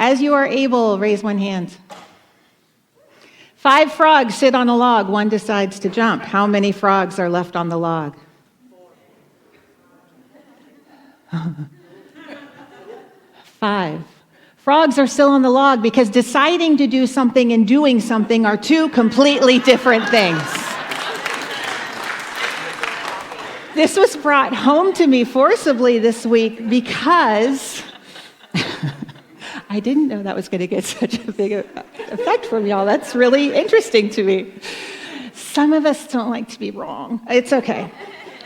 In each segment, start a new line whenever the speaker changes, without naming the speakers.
As you are able, raise one hand. 5 frogs sit on a log. One decides to jump. How many frogs are left on the log? 5. Frogs are still on the log because deciding to do something and doing something are 2 completely different things. This was brought home to me forcibly this week because I didn't know that was going to get such a big effect from y'all. That's really interesting to me. Some of us don't like to be wrong. It's okay.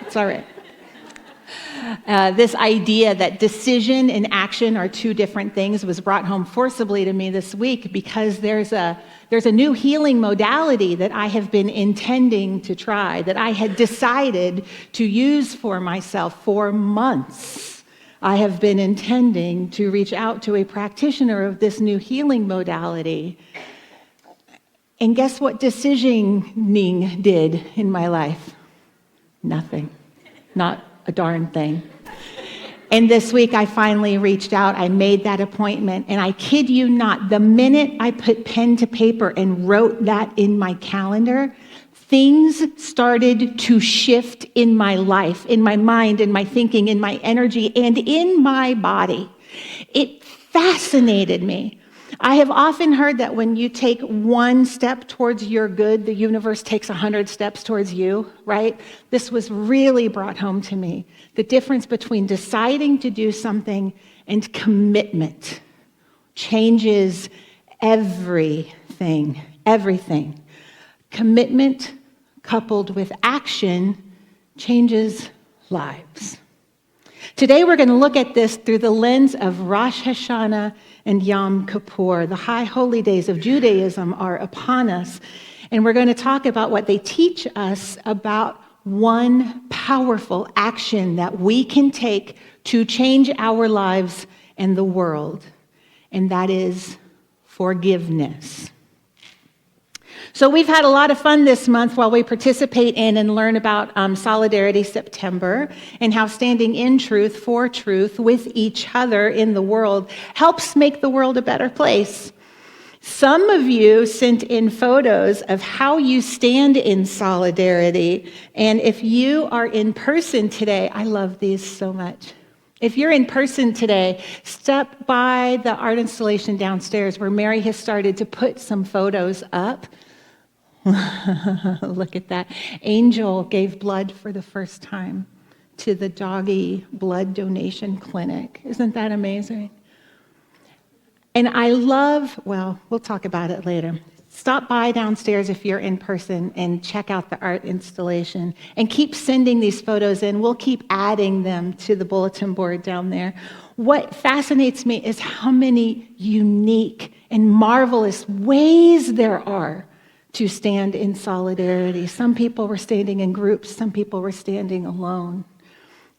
It's all right. This idea that decision and action are 2 different things was brought home forcibly to me this week because there's a new healing modality that I have been intending to try, that I had decided to use for myself for months. I have been intending to reach out to a practitioner of this new healing modality. And guess what decisioning did in my life? Nothing. Not a darn thing. And this week I finally reached out. I made that appointment. And I kid you not, the minute I put pen to paper and wrote that in my calendar, things started to shift in my life, in my mind, in my thinking, in my energy, and in my body. It fascinated me. I have often heard that when you take 1 step towards your good, the universe takes 100 steps towards you, right? This was really brought home to me. The difference between deciding to do something and commitment changes everything. Everything. Commitment coupled with action changes lives. Today we're going to look at this through the lens of Rosh Hashanah and Yom Kippur. The high holy days of Judaism are upon us, and we're going to talk about what they teach us about one powerful action that we can take to change our lives and the world, and that is forgiveness. So we've had a lot of fun this month while we participate in and learn about Solidarity September and how standing in truth, for truth, with each other in the world helps make the world a better place. Some of you sent in photos of how you stand in solidarity. And if you are in person today, I love these so much. If you're in person today, step by the art installation downstairs where Mary has started to put some photos up. Look at that. Angel gave blood for the first time to the doggy blood donation clinic. Isn't that amazing? And I love, well, we'll talk about it later. Stop by downstairs if you're in person and check out the art installation. And keep sending these photos in. We'll keep adding them to the bulletin board down there. What fascinates me is how many unique and marvelous ways there are to stand in solidarity. Some people were standing in groups. Some people were standing alone.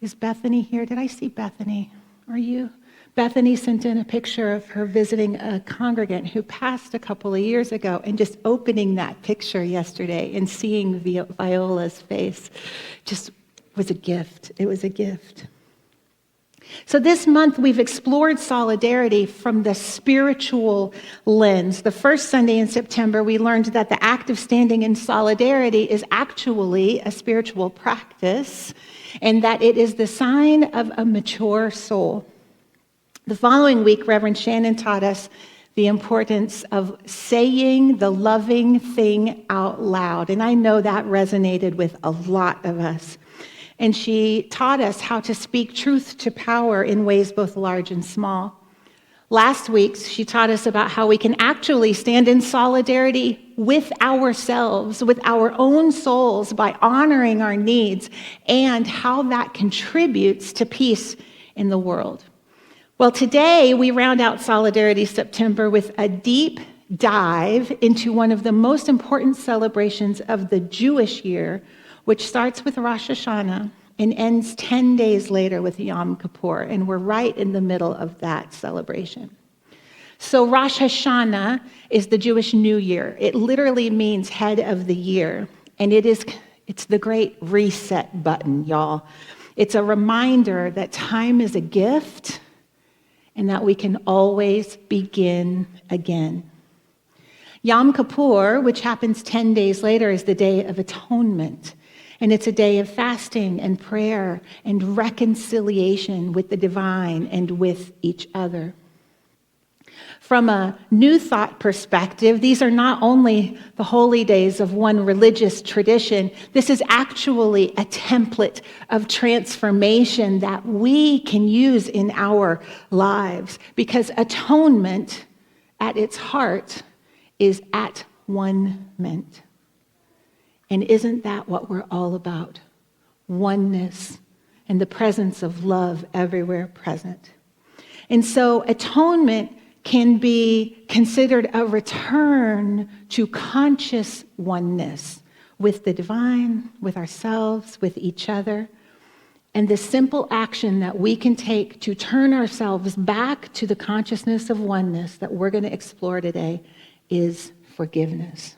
Is Bethany here? Did I see Bethany? Are you? Bethany sent in a picture of her visiting a congregant who passed a couple of years ago, and just opening that picture yesterday and seeing Viola's face just was a gift. It was a gift. So this month we've explored solidarity from the spiritual lens. The first Sunday in September, we learned that the act of standing in solidarity is actually a spiritual practice, and that it is the sign of a mature soul. The following week, Reverend Shannon taught us the importance of saying the loving thing out loud, and I know that resonated with a lot of us. And she taught us how to speak truth to power in ways both large and small. Last week, she taught us about how we can actually stand in solidarity with ourselves, with our own souls, by honoring our needs, and how that contributes to peace in the world. Well, today we round out Solidarity September with a deep dive into one of the most important celebrations of the Jewish year, which starts with Rosh Hashanah and ends 10 days later with Yom Kippur, and we're right in the middle of that celebration. So Rosh Hashanah is the Jewish New Year. It literally means head of the year, and it's the great reset button, y'all. It's a reminder that time is a gift, and that we can always begin again. Yom Kippur, which happens 10 days later, is the Day of Atonement. And it's a day of fasting and prayer and reconciliation with the divine and with each other. From a New Thought perspective, these are not only the holy days of one religious tradition, this is actually a template of transformation that we can use in our lives, because atonement at its heart is at-one-ment. And isn't that what we're all about? Oneness and the presence of love everywhere present. And so atonement can be considered a return to conscious oneness with the divine, with ourselves, with each other. And the simple action that we can take to turn ourselves back to the consciousness of oneness that we're going to explore today is forgiveness.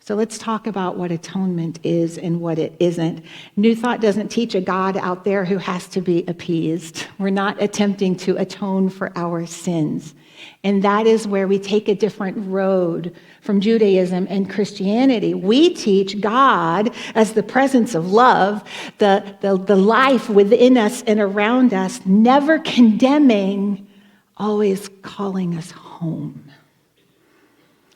So let's talk about what atonement is and what it isn't. New Thought doesn't teach a God out there who has to be appeased. We're not attempting to atone for our sins. And that is where we take a different road from Judaism and Christianity. We teach God as the presence of love, the life within us and around us, never condemning, always calling us home.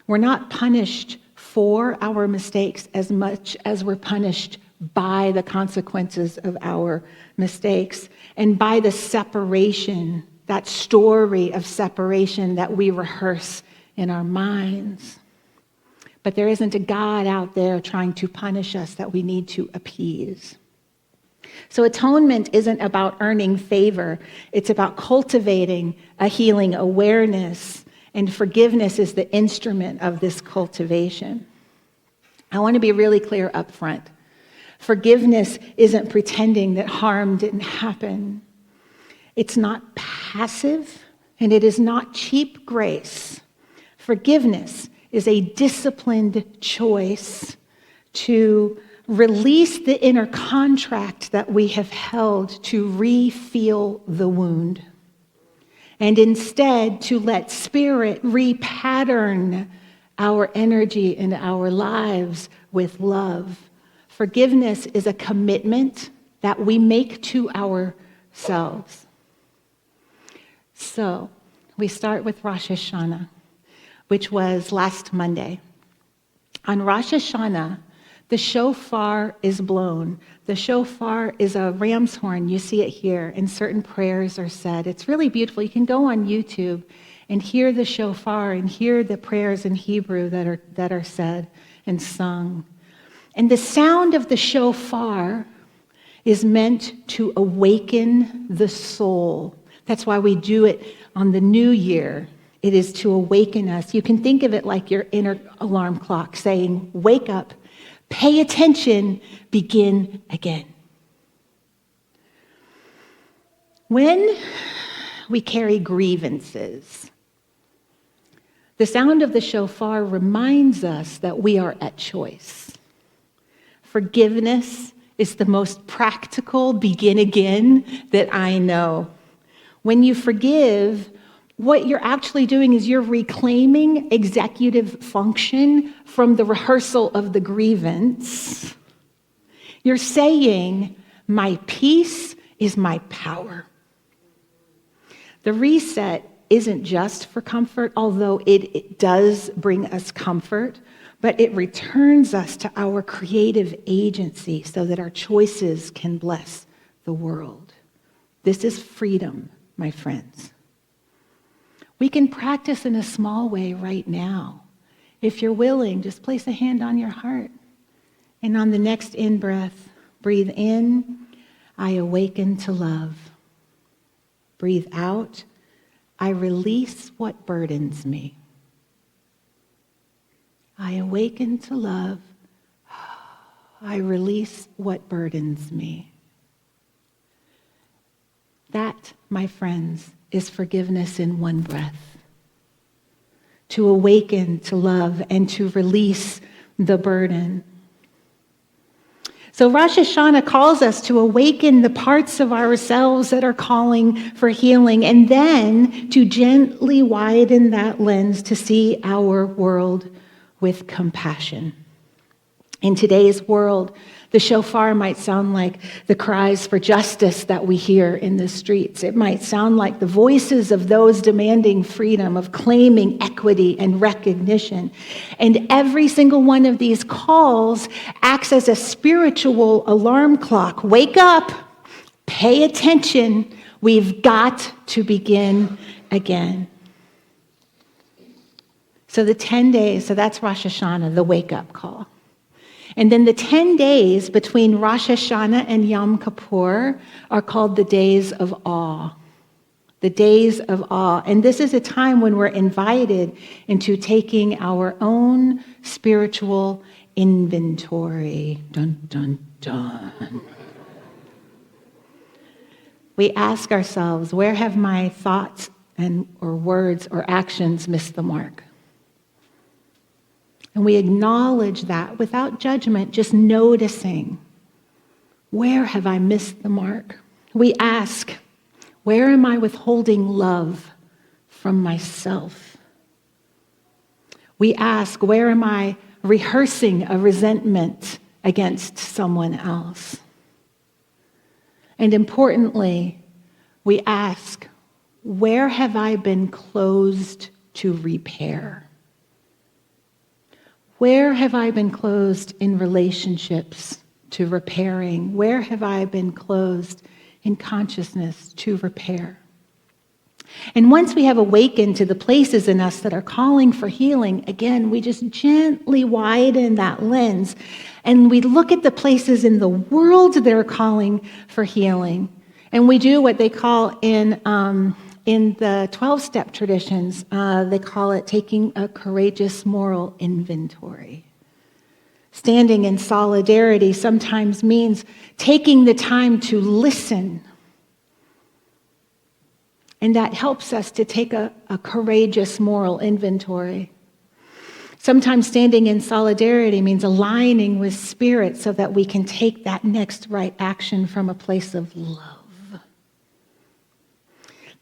We're not punished for our mistakes as much as we're punished by the consequences of our mistakes and by the separation, that story of separation that we rehearse in our minds. But there isn't a God out there trying to punish us that we need to appease. So atonement isn't about earning favor. It's about cultivating a healing awareness. And forgiveness is the instrument of this cultivation. I want to be really clear up front. Forgiveness isn't pretending that harm didn't happen. It's not passive, and it is not cheap grace. Forgiveness is a disciplined choice to release the inner contract that we have held to re-feel the wound, and instead to let Spirit repattern our energy and our lives with love. Forgiveness is a commitment that we make to ourselves. So, we start with Rosh Hashanah, which was last Monday. On Rosh Hashanah, the shofar is blown. The shofar is a ram's horn. You see it here, and certain prayers are said. It's really beautiful. You can go on YouTube and hear the shofar and hear the prayers in Hebrew that are said and sung. And the sound of the shofar is meant to awaken the soul. That's why we do it on the new year. It is to awaken us. You can think of it like your inner alarm clock saying, wake up. Pay attention, begin again. When we carry grievances, the sound of the shofar reminds us that we are at choice. Forgiveness is the most practical begin again that I know. When you forgive, what you're actually doing is you're reclaiming executive function from the rehearsal of the grievance. You're saying, my peace is my power. The reset isn't just for comfort, although it does bring us comfort, but it returns us to our creative agency so that our choices can bless the world. This is freedom, my friends. We can practice in a small way right now. If you're willing, just place a hand on your heart. And on the next in-breath, breathe in, I awaken to love. Breathe out, I release what burdens me. I awaken to love. I release what burdens me. That, my friends, is forgiveness in one breath. To awaken to love and to release the burden. So Rosh Hashanah calls us to awaken the parts of ourselves that are calling for healing, and then to gently widen that lens to see our world with compassion. In today's world, the shofar might sound like the cries for justice that we hear in the streets. It might sound like the voices of those demanding freedom, of claiming equity and recognition. And every single one of these calls acts as a spiritual alarm clock. Wake up, pay attention. We've got to begin again. So the 10 days, so that's Rosh Hashanah, the wake-up call. And then the 10 days between Rosh Hashanah and Yom Kippur are called the days of awe. The days of awe. And this is a time when we're invited into taking our own spiritual inventory. Dun, dun, dun. We ask ourselves, where have my thoughts or words or actions missed the mark? And we acknowledge that without judgment, just noticing, where have I missed the mark? We ask, where am I withholding love from myself? We ask, where am I rehearsing a resentment against someone else? And importantly, we ask, where have I been closed to repair? Where have I been closed in relationships to repairing? Where have I been closed in consciousness to repair? And once we have awakened to the places in us that are calling for healing, again, we just gently widen that lens and we look at the places in the world that are calling for healing. And we do what they call in the 12-step traditions, they call it taking a courageous moral inventory. Standing in solidarity sometimes means taking the time to listen. And that helps us to take a courageous moral inventory. Sometimes standing in solidarity means aligning with spirit so that we can take that next right action from a place of love.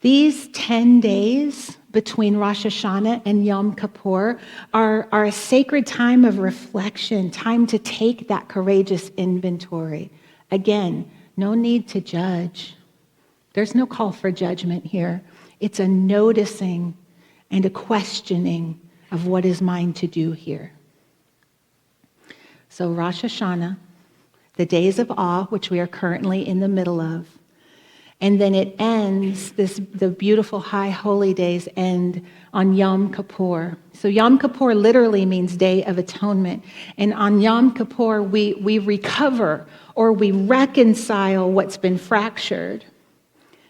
These 10 days between Rosh Hashanah and Yom Kippur are a sacred time of reflection, time to take that courageous inventory. Again, no need to judge. There's no call for judgment here. It's a noticing and a questioning of what is mine to do here. So Rosh Hashanah, the days of awe, which we are currently in the middle of, and then it ends, the beautiful high holy days end on Yom Kippur. So Yom Kippur literally means Day of Atonement. And on Yom Kippur, we recover or we reconcile what's been fractured.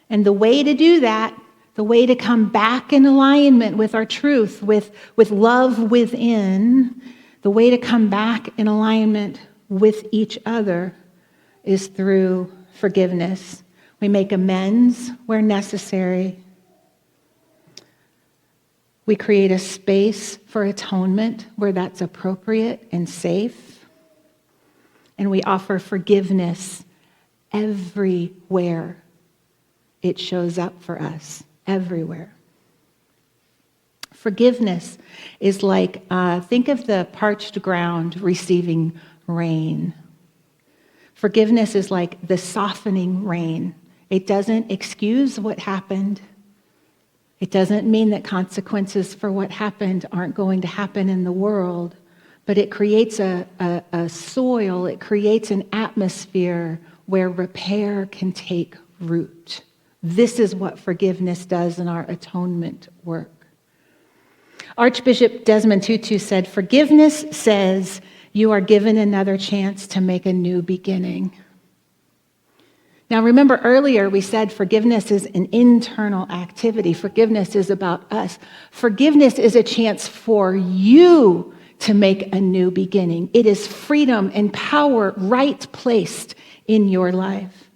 And the way to do that, the way to come back in alignment with our truth, with love within, the way to come back in alignment with each other is through forgiveness. We make amends where necessary. We create a space for atonement where that's appropriate and safe. And we offer forgiveness everywhere it shows up for us, everywhere. Forgiveness is like, think of the parched ground receiving rain. Forgiveness is like the softening rain. It doesn't excuse what happened. It doesn't mean that consequences for what happened aren't going to happen in the world, but it creates a soil, it creates an atmosphere where repair can take root. This is what forgiveness does in our atonement work. Archbishop Desmond Tutu said, "Forgiveness says you are given another chance to make a new beginning." Now, remember earlier we said forgiveness is an internal activity. Forgiveness is about us. Forgiveness is a chance for you to make a new beginning. It is freedom and power right placed in your life.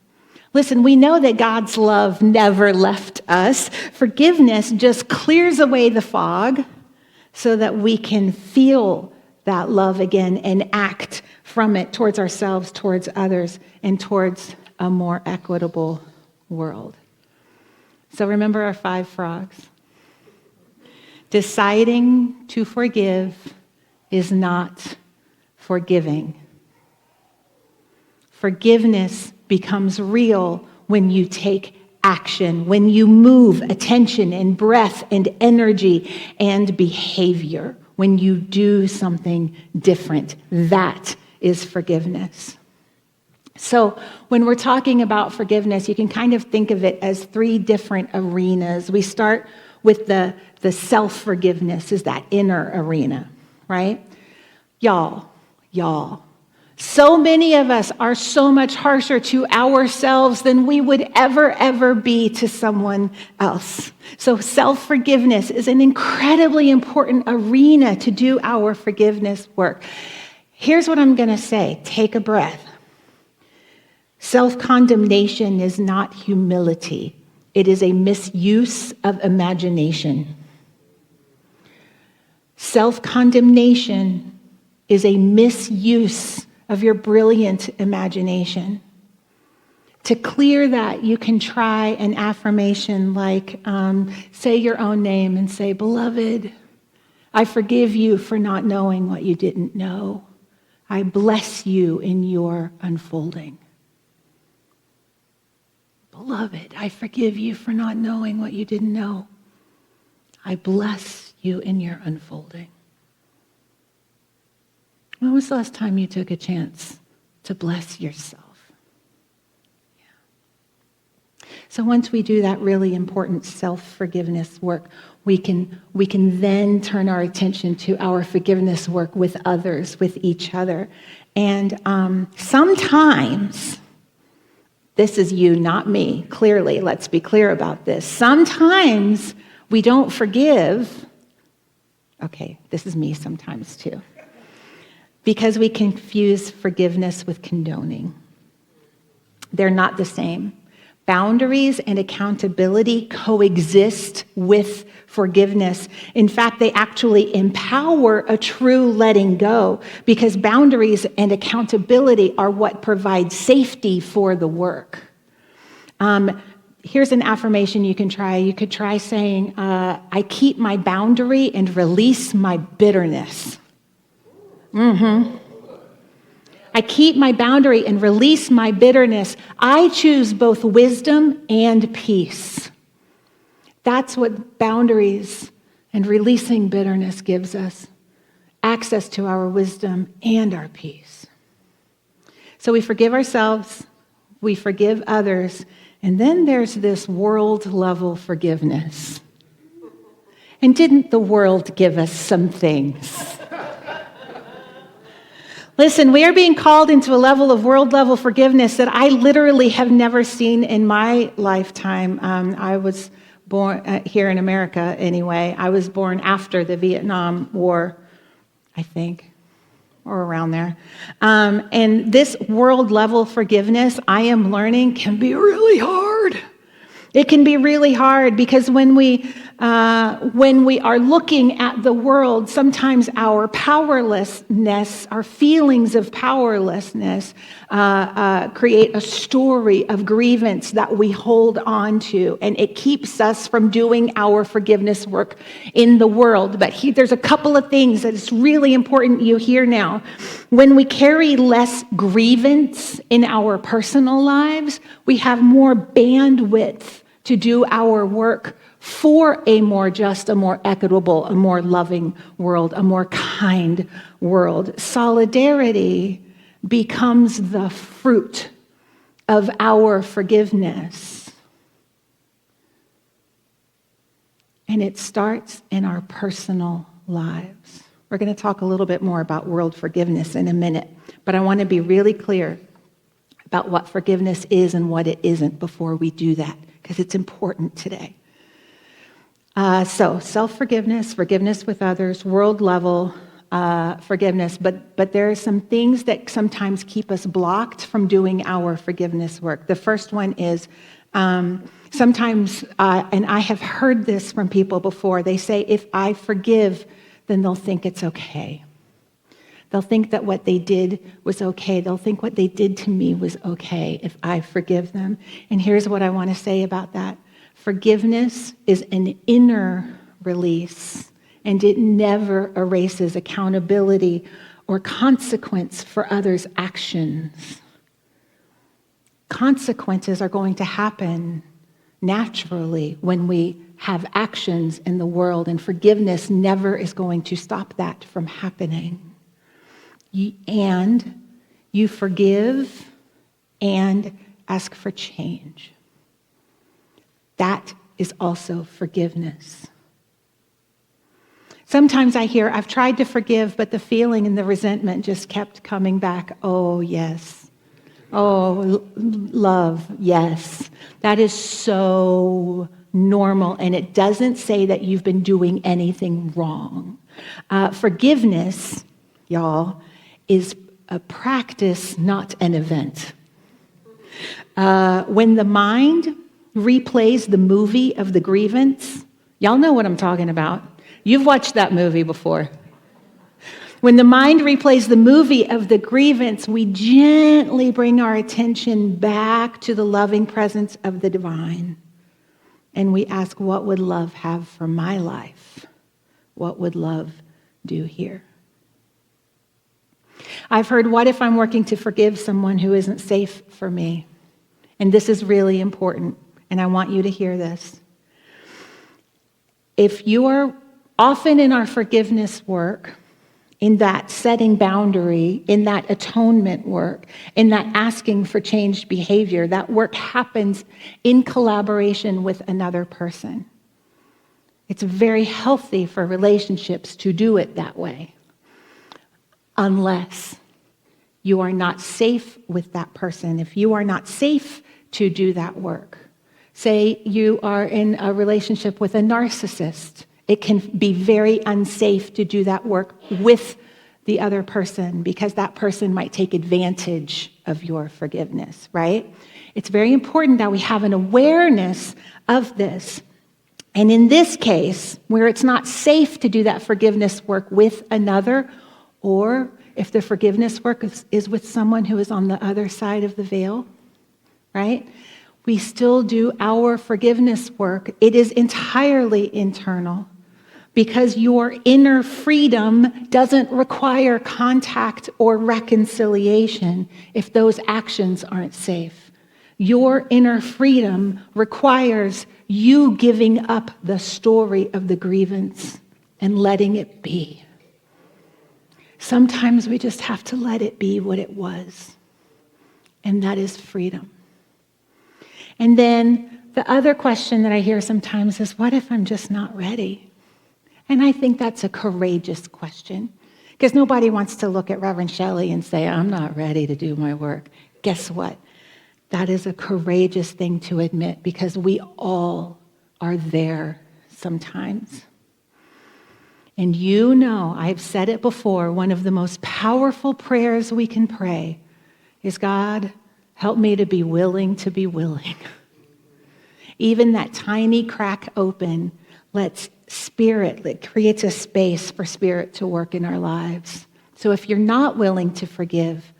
Listen, we know that God's love never left us. Forgiveness just clears away the fog so that we can feel that love again and act from it towards ourselves, towards others, and towards a more equitable world. So remember our 5 frogs. Deciding to forgive is not forgiving. Forgiveness becomes real when you take action, when you move attention and breath and energy and behavior, when you do something different. That is forgiveness. So when we're talking about forgiveness, you can kind of think of it as 3 different arenas. We start with the self-forgiveness, is that inner arena, right? Y'all. So many of us are so much harsher to ourselves than we would ever be to someone else. So self-forgiveness is an incredibly important arena to do our forgiveness work. Here's what I'm going to say. Take a breath. Self-condemnation is not humility. It is a misuse of imagination. Self-condemnation is a misuse of your brilliant imagination. To clear that, you can try an affirmation like, say your own name and say, "Beloved, I forgive you for not knowing what you didn't know. I bless you in your unfolding." Beloved, I forgive you for not knowing what you didn't know. I bless you in your unfolding. When was the last time you took a chance to bless yourself? Yeah. So once we do that really important self-forgiveness work, we can then turn our attention to our forgiveness work with others, with each other. And sometimes, this is you, not me, clearly, let's be clear about this. Sometimes we don't forgive. Okay, this is me sometimes too. Because we confuse forgiveness with condoning. They're not the same. Boundaries and accountability coexist with forgiveness. In fact, they actually empower a true letting go, because boundaries and accountability are what provide safety for the work. Here's an affirmation you can try. You could try saying, I keep my boundary and release my bitterness. I keep my boundary and release my bitterness. I choose both wisdom and peace. That's what boundaries and releasing bitterness gives us. Access to our wisdom and our peace. So we forgive ourselves, we forgive others, and then there's this world-level forgiveness. And didn't the world give us some things? Listen, we are being called into a level of world-level forgiveness that I literally have never seen in my lifetime. I was born here in America anyway. I was born after the Vietnam War, I think, or around there. And this world-level forgiveness, I am learning, can be really hard. It can be really hard because when we are looking at the world, sometimes our powerlessness, our feelings of powerlessness, create a story of grievance that we hold on to, and it keeps us from doing our forgiveness work in the world. But there's a couple of things that it's really important you hear now. When we carry less grievance in our personal lives, we have more bandwidth to do our work for a more just, a more equitable, a more loving world, a more kind world. Solidarity becomes the fruit of our forgiveness. And it starts in our personal lives. We're going to talk a little bit more about world forgiveness in a minute, but I want to be really clear about what forgiveness is and what it isn't before we do that, because it's important today. So self-forgiveness, forgiveness with others, world-level forgiveness, but there are some things that sometimes keep us blocked from doing our forgiveness work. The first one is sometimes, and I have heard this from people before, they say, if I forgive, then they'll think it's okay. They'll think that what they did was okay. They'll think what they did to me was okay if I forgive them. And here's what I want to say about that. Forgiveness is an inner release, and it never erases accountability or consequence for others' actions. Consequences are going to happen naturally when we have actions in the world, and forgiveness never is going to stop that from happening. And you forgive and ask for change. That is also forgiveness. Sometimes I hear, I've tried to forgive, but the feeling and the resentment just kept coming back. Oh, yes. Oh, love, yes. That is so normal, and it doesn't say that you've been doing anything wrong. Forgiveness, y'all, is a practice, not an event. When the mind replays the movie of the grievance, y'all know what I'm talking about. You've watched that movie before. When the mind replays the movie of the grievance, we gently bring our attention back to the loving presence of the divine. And we ask, what would love have for my life? What would love do here? I've heard, what if I'm working to forgive someone who isn't safe for me? And this is really important, and I want you to hear this. If you are often in our forgiveness work, in that setting boundary, in that atonement work, in that asking for changed behavior, that work happens in collaboration with another person. It's very healthy for relationships to do it that way, unless you are not safe with that person. If you are not safe to do that work, say you are in a relationship with a narcissist, it can be very unsafe to do that work with the other person because that person might take advantage of your forgiveness, right? It's very important that we have an awareness of this. And in this case, where it's not safe to do that forgiveness work with another, or if the forgiveness work is with someone who is on the other side of the veil, right? We still do our forgiveness work. It is entirely internal because your inner freedom doesn't require contact or reconciliation if those actions aren't safe. Your inner freedom requires you giving up the story of the grievance and letting it be. Sometimes we just have to let it be what it was, and that is freedom. And then the other question that I hear sometimes is, what if I'm just not ready? And I think that's a courageous question, because nobody wants to look at Reverend Shelley and say, I'm not ready to do my work. Guess what? That is a courageous thing to admit, because we all are there sometimes. And you know, I've said it before, one of the most powerful prayers we can pray is, God, help me to be willing to be willing. Even that tiny crack open lets Spirit, it creates a space for Spirit to work in our lives. So if you're not willing to forgive,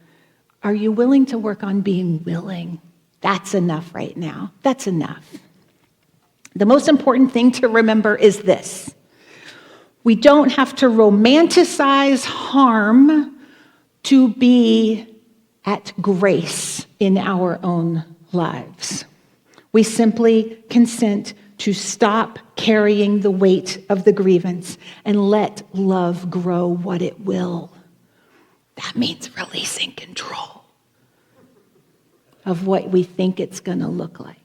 are you willing to work on being willing? That's enough right now. That's enough. The most important thing to remember is this. We don't have to romanticize harm to be at grace in our own lives. We simply consent to stop carrying the weight of the grievance and let love grow what it will. That means releasing control of what we think it's going to look like.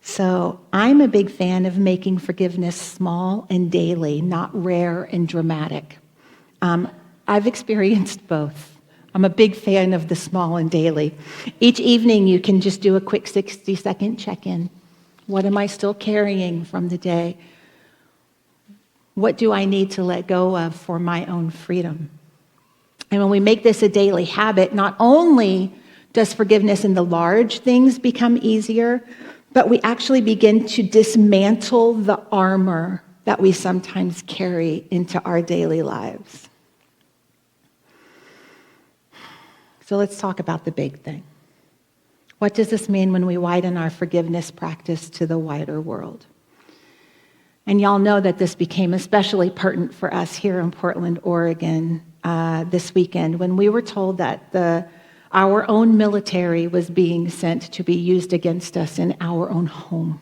So I'm a big fan of making forgiveness small and daily, not rare and dramatic. I've experienced both. I'm a big fan of the small and daily. Each evening you can just do a quick 60-second check-in. What am I still carrying from the day? What do I need to let go of for my own freedom? And when we make this a daily habit, not only does forgiveness in the large things become easier, but we actually begin to dismantle the armor that we sometimes carry into our daily lives. So let's talk about the big thing. What does this mean when we widen our forgiveness practice to the wider world? And y'all know that this became especially pertinent for us here in Portland, Oregon, this weekend when we were told that our own military was being sent to be used against us in our own home.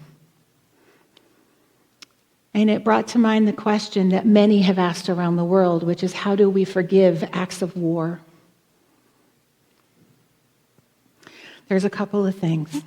And it brought to mind the question that many have asked around the world, which is, how do we forgive acts of war? There's a couple of things.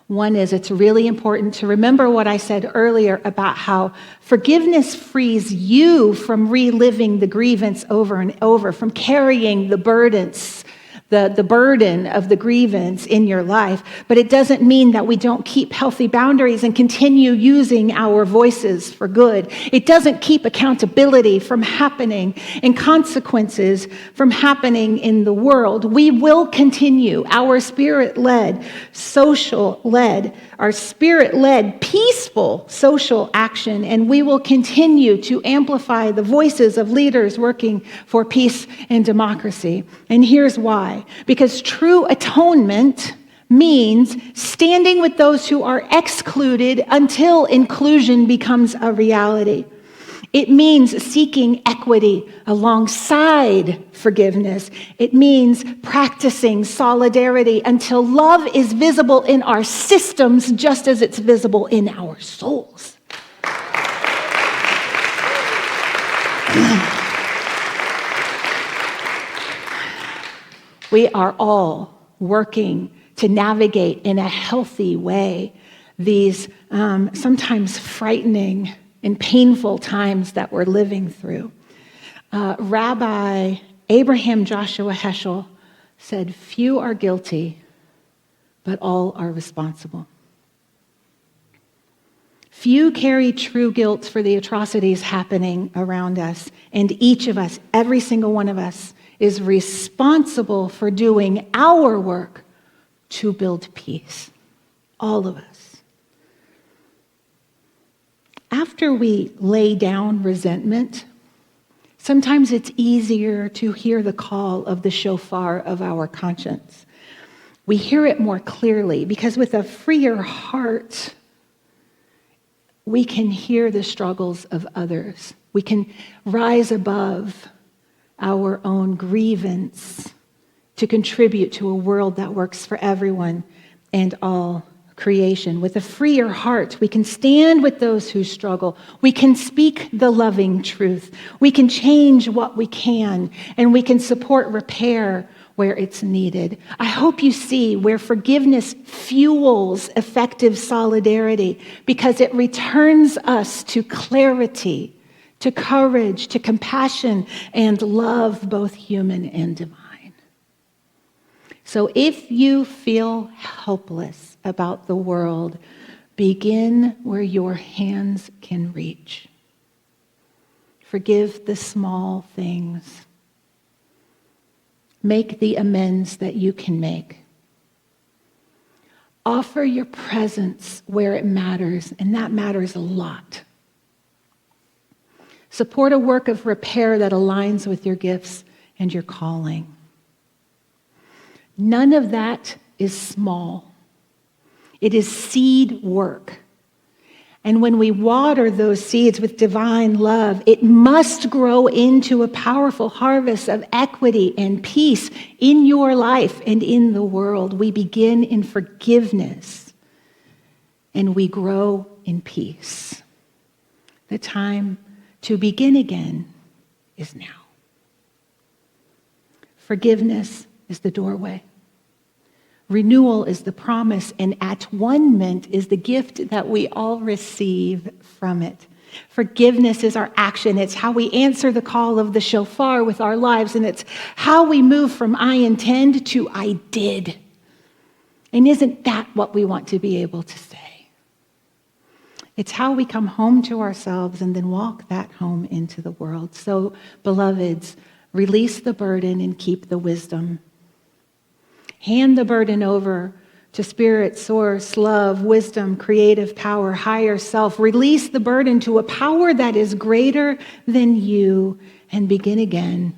One is, it's really important to remember what I said earlier about how forgiveness frees you from reliving the grievance over and over, from carrying the burdens, the burden of the grievance in your life. But it doesn't mean that we don't keep healthy boundaries and continue using our voices for good. It doesn't keep accountability from happening and consequences from happening in the world. We will continue our spirit-led, our spirit-led, peaceful social action, and we will continue to amplify the voices of leaders working for peace and democracy. And here's why. Because true atonement means standing with those who are excluded until inclusion becomes a reality. It means seeking equity alongside forgiveness. It means practicing solidarity until love is visible in our systems just as it's visible in our souls. We are all working to navigate in a healthy way these sometimes frightening and painful times that we're living through. Rabbi Abraham Joshua Heschel said, "Few are guilty, but all are responsible." Few carry true guilt for the atrocities happening around us, and each of us, every single one of us, is responsible for doing our work to build peace. All of us. After we lay down resentment, sometimes it's easier to hear the call of the shofar of our conscience. We hear it more clearly because with a freer heart, we can hear the struggles of others. We can rise above our own grievance to contribute to a world that works for everyone and all creation. With a freer heart, we can stand with those who struggle. We can speak the loving truth. We can change what we can, and we can support repair where it's needed. I hope you see where forgiveness fuels effective solidarity because it returns us to clarity, to courage, to compassion, and love, both human and divine. So if you feel helpless about the world, begin where your hands can reach. Forgive the small things. Make the amends that you can make. Offer your presence where it matters, and that matters a lot. Support a work of repair that aligns with your gifts and your calling. None of that is small. It is seed work. And when we water those seeds with divine love, it must grow into a powerful harvest of equity and peace in your life and in the world. We begin in forgiveness and we grow in peace. The time to begin again is now. Forgiveness is the doorway. Renewal is the promise, and at-one-ment is the gift that we all receive from it. Forgiveness is our action. It's how we answer the call of the shofar with our lives, and it's how we move from I intend to I did. And isn't that what we want to be able to say? It's how we come home to ourselves and then walk that home into the world. So, beloveds, release the burden and keep the wisdom. Hand the burden over to spirit, source, love, wisdom, creative power, higher self. Release the burden to a power that is greater than you and begin again.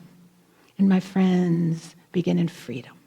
And my friends, begin in freedom.